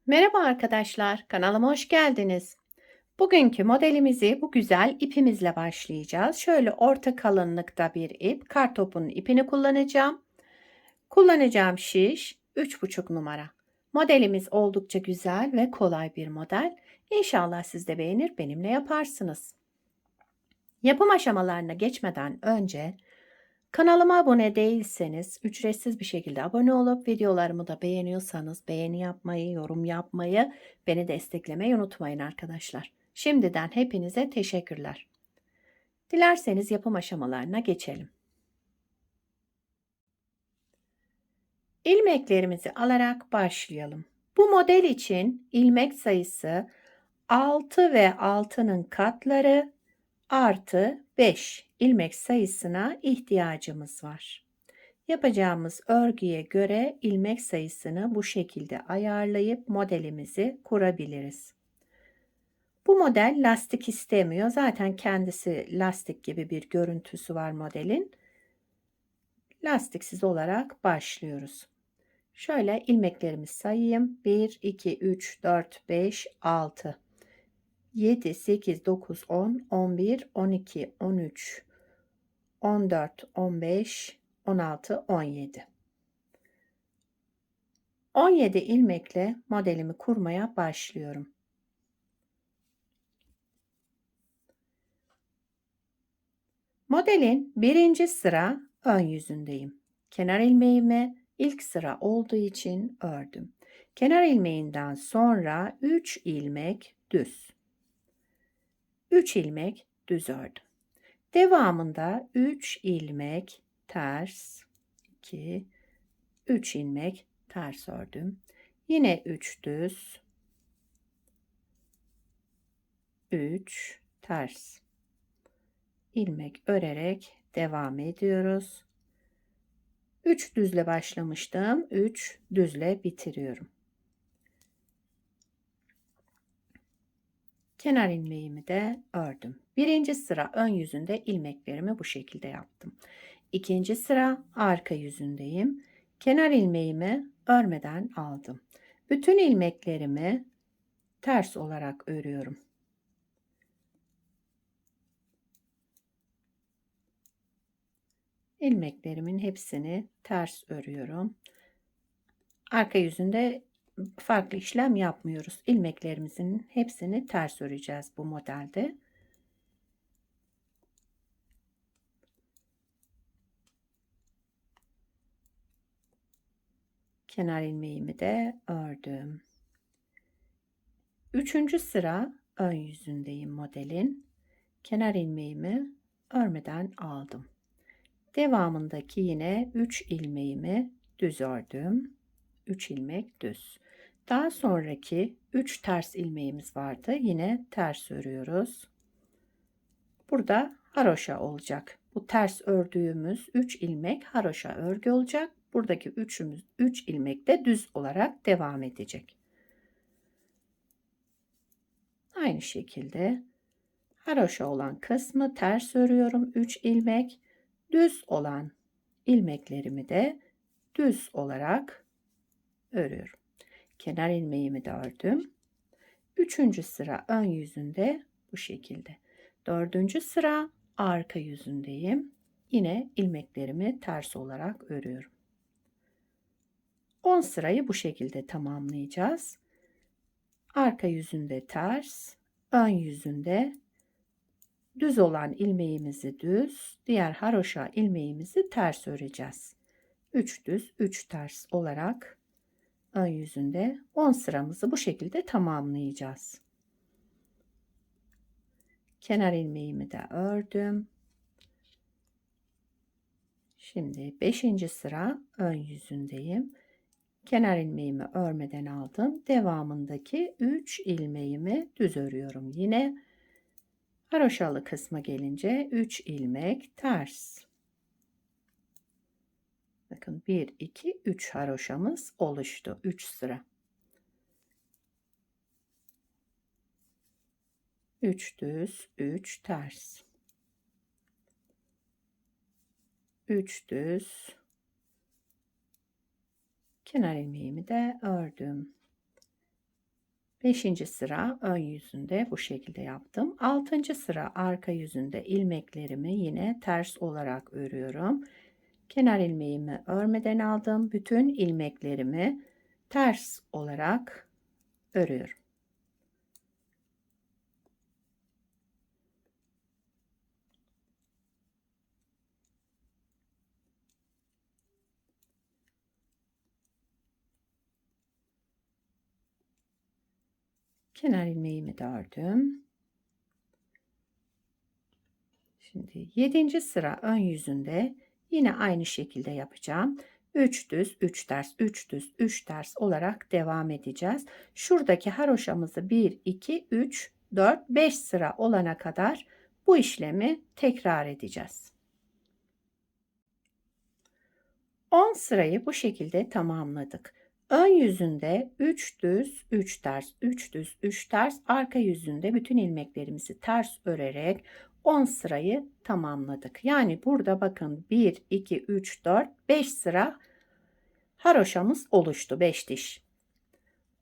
Merhaba arkadaşlar, kanalıma hoş geldiniz. Bugünkü modelimizi bu güzel ipimizle başlayacağız. Şöyle orta kalınlıkta bir ip, kartopunun ipini kullanacağım. Kullanacağım şiş 3,5 numara. Modelimiz oldukça güzel ve kolay bir model. İnşallah siz de beğenir, benimle yaparsınız. Yapım aşamalarına geçmeden önce kanalıma abone değilseniz ücretsiz bir şekilde abone olup videolarımı da beğeniyorsanız beğeni yapmayı, yorum yapmayı, beni desteklemeyi unutmayın arkadaşlar. Şimdiden hepinize teşekkürler. Dilerseniz yapım aşamalarına geçelim. İlmeklerimizi alarak başlayalım. Bu model için ilmek sayısı 6 ve 6'nın katları artı 5 ilmek sayısına ihtiyacımız var. Yapacağımız örgüye göre ilmek sayısını bu şekilde ayarlayıp modelimizi kurabiliriz. Bu model lastik istemiyor. Zaten kendisi lastik gibi bir görüntüsü var modelin. Lastiksiz olarak başlıyoruz. Şöyle ilmeklerimi sayayım. 1, 2, 3, 4, 5, 6, 7, 8, 9, 10, 11, 12, 13, 14, 15, 16, 17. 17 ilmekle modelimi kurmaya başlıyorum. Modelin birinci sıra ön yüzündeyim. Kenar ilmeğimi ilk sıra olduğu için ördüm. Kenar ilmeğinden sonra 3 ilmek düz. 3 ilmek düz ördüm. Devamında 3 ilmek ters, 2, 3 ilmek ters ördüm. Yine 3 düz, 3 ters ilmek örerek devam ediyoruz. 3 düzle başlamıştım. 3 düzle bitiriyorum. Kenar ilmeğimi de ördüm. Birinci sıra ön yüzünde ilmeklerimi bu şekilde yaptım. İkinci sıra arka yüzündeyim. Kenar ilmeğimi örmeden aldım. Bütün ilmeklerimi ters olarak örüyorum. İlmeklerimin hepsini ters örüyorum. Arka yüzünde farklı işlem yapmıyoruz. İlmeklerimizin hepsini ters öreceğiz bu modelde. Kenar ilmeğimi de ördüm. Üçüncü sıra ön yüzündeyim modelin. Kenar ilmeğimi örmeden aldım. Devamındaki yine 3 ilmeğimi düz ördüm. 3 ilmek düz. Daha sonraki 3 ters ilmeğimiz vardı. Yine ters örüyoruz. Burada haroşa olacak. Bu ters ördüğümüz 3 ilmek haroşa örgü olacak. Buradaki 3 ilmek de düz olarak devam edecek. Aynı şekilde haroşa olan kısmı ters örüyorum. 3 ilmek. Düz olan ilmeklerimi de düz olarak örüyorum. Kenar ilmeğimi de ördüm. Üçüncü sıra ön yüzünde bu şekilde. Dördüncü sıra arka yüzündeyim. Yine ilmeklerimi ters olarak örüyorum. 10 sırayı bu şekilde tamamlayacağız. Arka yüzünde ters, ön yüzünde düz olan ilmeğimizi düz, diğer haroşa ilmeğimizi ters öreceğiz. 3 düz, 3 ters olarak ön yüzünde 10 sıramızı bu şekilde tamamlayacağız. Kenar ilmeğimi de ördüm. Şimdi 5. sıra ön yüzündeyim. Kenar ilmeğimi örmeden aldım. Devamındaki 3 ilmeğimi düz örüyorum. Yine haroşalı kısma gelince 3 ilmek ters. Bakın 1, 2, 3 haroşamız oluştu. 3 sıra. 3 düz, 3 ters. 3 düz. Kenar ilmeğimi de ördüm. Beşinci sıra ön yüzünde bu şekilde yaptım. Altıncı sıra arka yüzünde ilmeklerimi yine ters olarak örüyorum. Kenar ilmeğimi örmeden aldım. Bütün ilmeklerimi ters olarak örüyorum. Kenar ilmeğimi de ördüm. Şimdi 7. sıra ön yüzünde yine aynı şekilde yapacağım. 3 düz, 3 ters, 3 düz, 3 ters olarak devam edeceğiz. Şuradaki haroşamızı 1, 2, 3, 4, 5 sıra olana kadar bu işlemi tekrar edeceğiz. 10 sırayı bu şekilde tamamladık. Ön yüzünde 3 düz, 3 ters, 3 düz, 3 ters, arka yüzünde bütün ilmeklerimizi ters örerek 10 sırayı tamamladık. Yani burada bakın 1, 2, 3, 4, 5 sıra haroşamız oluştu. 5 diş.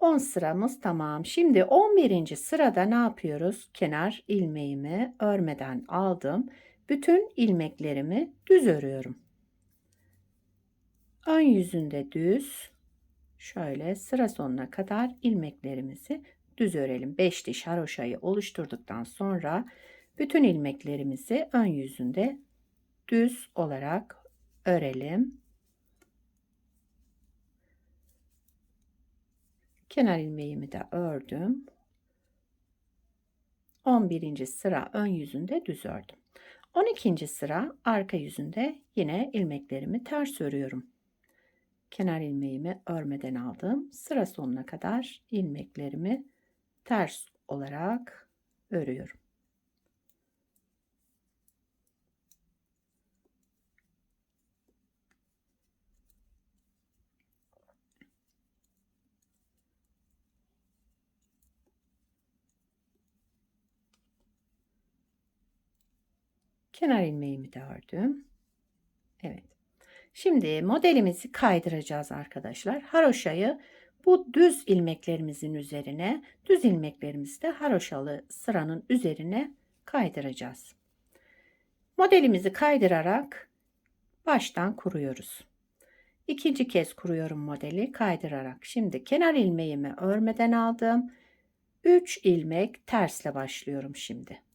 10 sıramız tamam. Şimdi 11. sırada ne yapıyoruz? Kenar ilmeğimi örmeden aldım. Bütün ilmeklerimi düz örüyorum. Ön yüzünde düz, şöyle sıra sonuna kadar ilmeklerimizi düz örelim. 5 diş haroşayı oluşturduktan sonra bütün ilmeklerimizi ön yüzünde düz olarak örelim. Kenar ilmeğimi de ördüm. 11. sıra ön yüzünde düz ördüm. 12. sıra arka yüzünde yine ilmeklerimi ters örüyorum. Kenar ilmeğimi örmeden aldım. Sıra sonuna kadar ilmeklerimi ters olarak örüyorum. Kenar ilmeğimi de ördüm. Evet. Şimdi modelimizi kaydıracağız arkadaşlar. Haroşayı bu düz ilmeklerimizin üzerine, düz ilmeklerimizi de haroşalı sıranın üzerine kaydıracağız. Modelimizi kaydırarak baştan kuruyoruz. İkinci kez kuruyorum modeli kaydırarak. Şimdi kenar ilmeğimi örmeden aldım. 3 ilmek tersle başlıyorum şimdi.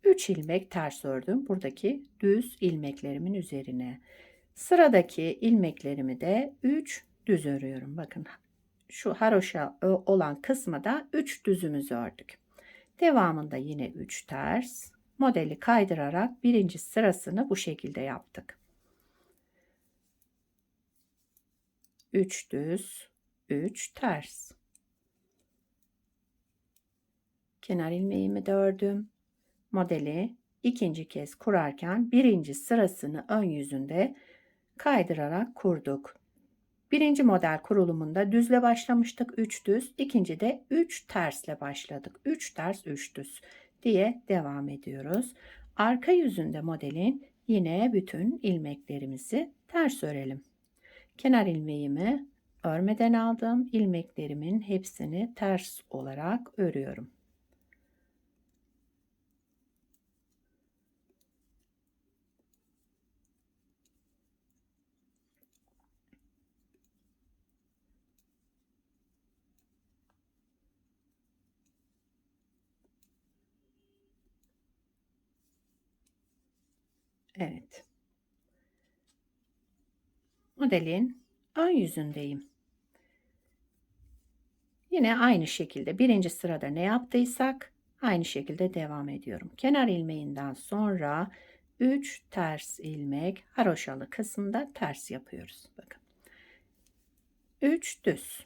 3 ilmek ters ördüm buradaki düz ilmeklerimin üzerine. Sıradaki ilmeklerimi de 3 düz örüyorum. Bakın şu haroşa olan kısmı da 3 düzümüzü ördük. Devamında yine 3 ters. Modeli kaydırarak birinci sırasını bu şekilde yaptık. 3 düz, 3 ters. Kenar ilmeğimi de ördüm. Modeli ikinci kez kurarken birinci sırasını ön yüzünde kaydırarak kurduk. Birinci model kurulumunda düzle başlamıştık. 3 düz. İkinci de 3 tersle başladık. 3 ters 3 düz diye devam ediyoruz. Arka yüzünde modelin yine bütün ilmeklerimizi ters örelim. Kenar ilmeğimi örmeden aldım. İlmeklerimin hepsini ters olarak örüyorum. Evet. Modelin ön yüzündeyim. Yine aynı şekilde birinci sırada ne yaptıysak aynı şekilde devam ediyorum. Kenar ilmeğinden sonra 3 ters ilmek haroşalı kısımda ters yapıyoruz. Bakın. 3 düz.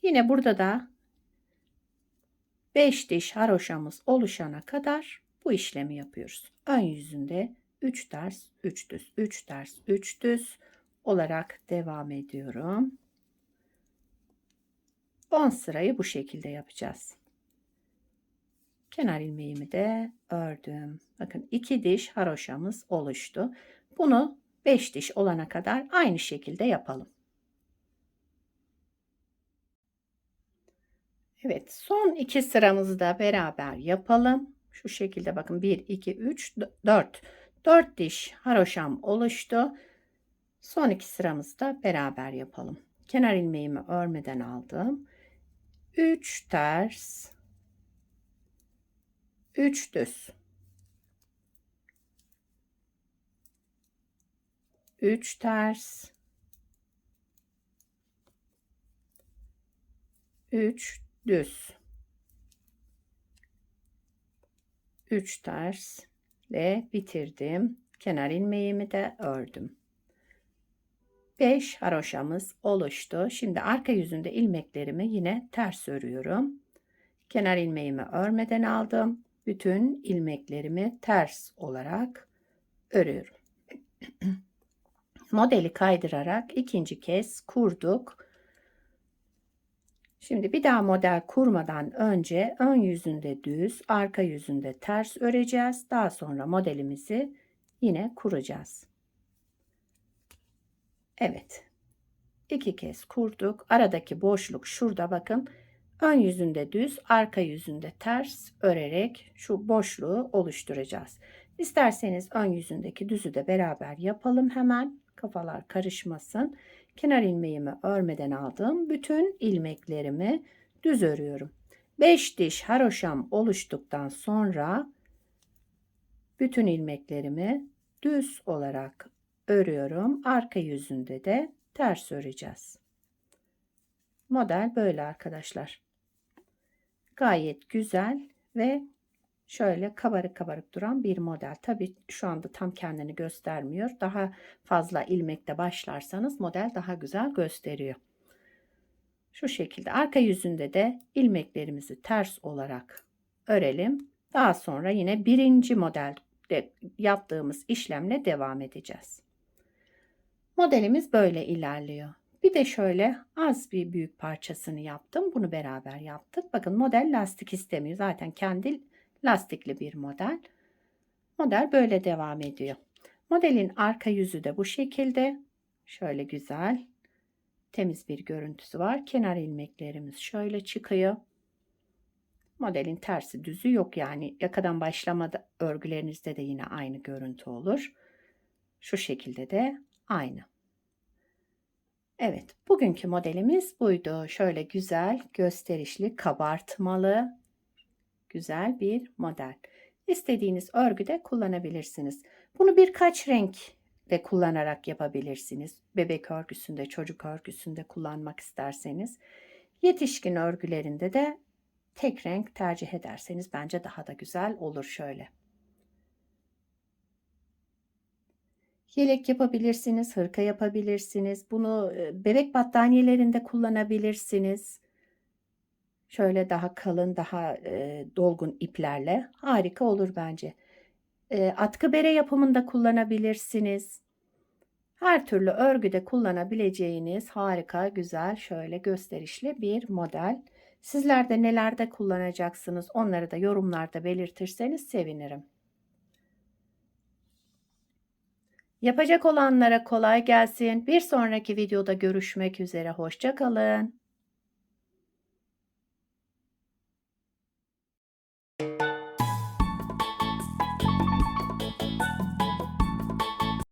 Yine burada da 5 diş haroşamız oluşana kadar bu işlemi yapıyoruz. Ön yüzünde 3 ters, 3 düz, 3 ters, 3 düz olarak devam ediyorum. 10 sırayı bu şekilde yapacağız. Kenar ilmeğimi de ördüm. Bakın 2 diş haroşamız oluştu. Bunu 5 diş olana kadar aynı şekilde yapalım. Evet, son 2 sıramızı da beraber yapalım. Şu şekilde bakın 1, 2, 3, 4. 4 diş haroşam oluştu. Son 2 sıramızı da beraber yapalım. Kenar ilmeğimi örmeden aldım. 3 ters, 3 düz. 3 ters, 3 düz. 3 ters ile bitirdim. Kenar ilmeğimi de ördüm. 5 haroşamız oluştu. Şimdi arka yüzünde ilmeklerimi yine ters örüyorum. Kenar ilmeğimi örmeden aldım. Bütün ilmeklerimi ters olarak örüyorum. Modeli kaydırarak ikinci kez kurduk. Şimdi bir daha model kurmadan önce ön yüzünde düz, arka yüzünde ters öreceğiz. Daha sonra modelimizi yine kuracağız. Evet. 2 kez kurduk. Aradaki boşluk şurada bakın. Ön yüzünde düz, arka yüzünde ters örerek şu boşluğu oluşturacağız. İsterseniz ön yüzündeki düzü de beraber yapalım hemen. Kafalar karışmasın. Kenar ilmeğimi örmeden aldım. Bütün ilmeklerimi düz örüyorum. 5 diş haroşam oluştuktan sonra bütün ilmeklerimi düz olarak örüyorum. Arka yüzünde de ters öreceğiz. Model böyle arkadaşlar. Gayet güzel ve şöyle kabarık kabarık duran bir model. Tabii şu anda tam kendini göstermiyor. Daha fazla ilmekte başlarsanız model daha güzel gösteriyor. Şu şekilde arka yüzünde de ilmeklerimizi ters olarak örelim. Daha sonra yine birinci modelde yaptığımız işlemle devam edeceğiz. Modelimiz böyle ilerliyor. Bir de şöyle az bir büyük parçasını yaptım. Bunu beraber yaptık. Bakın model lastik istemiyor. Zaten kendi lastikli bir model. Model böyle devam ediyor. Modelin arka yüzü de bu şekilde. Şöyle güzel, temiz bir görüntüsü var. Kenar ilmeklerimiz şöyle çıkıyor. Modelin tersi düzü yok, yani yakadan başlamada örgülerinizde de yine aynı görüntü olur. Şu şekilde de aynı. Evet, bugünkü modelimiz buydu. Şöyle güzel, gösterişli, kabartmalı, güzel bir model. İstediğiniz örgüde kullanabilirsiniz. Bunu birkaç renk de kullanarak yapabilirsiniz. Bebek örgüsünde, çocuk örgüsünde kullanmak isterseniz. Yetişkin örgülerinde de tek renk tercih ederseniz bence daha da güzel olur şöyle. Yelek yapabilirsiniz, hırka yapabilirsiniz. Bunu bebek battaniyelerinde kullanabilirsiniz. Şöyle daha kalın, daha dolgun iplerle harika olur bence. Atkı bere yapımında kullanabilirsiniz. Her türlü örgüde kullanabileceğiniz harika, güzel, şöyle gösterişli bir model. Sizler de nelerde kullanacaksınız, onları da yorumlarda belirtirseniz sevinirim. Yapacak olanlara kolay gelsin. Bir sonraki videoda görüşmek üzere. Hoşça kalın.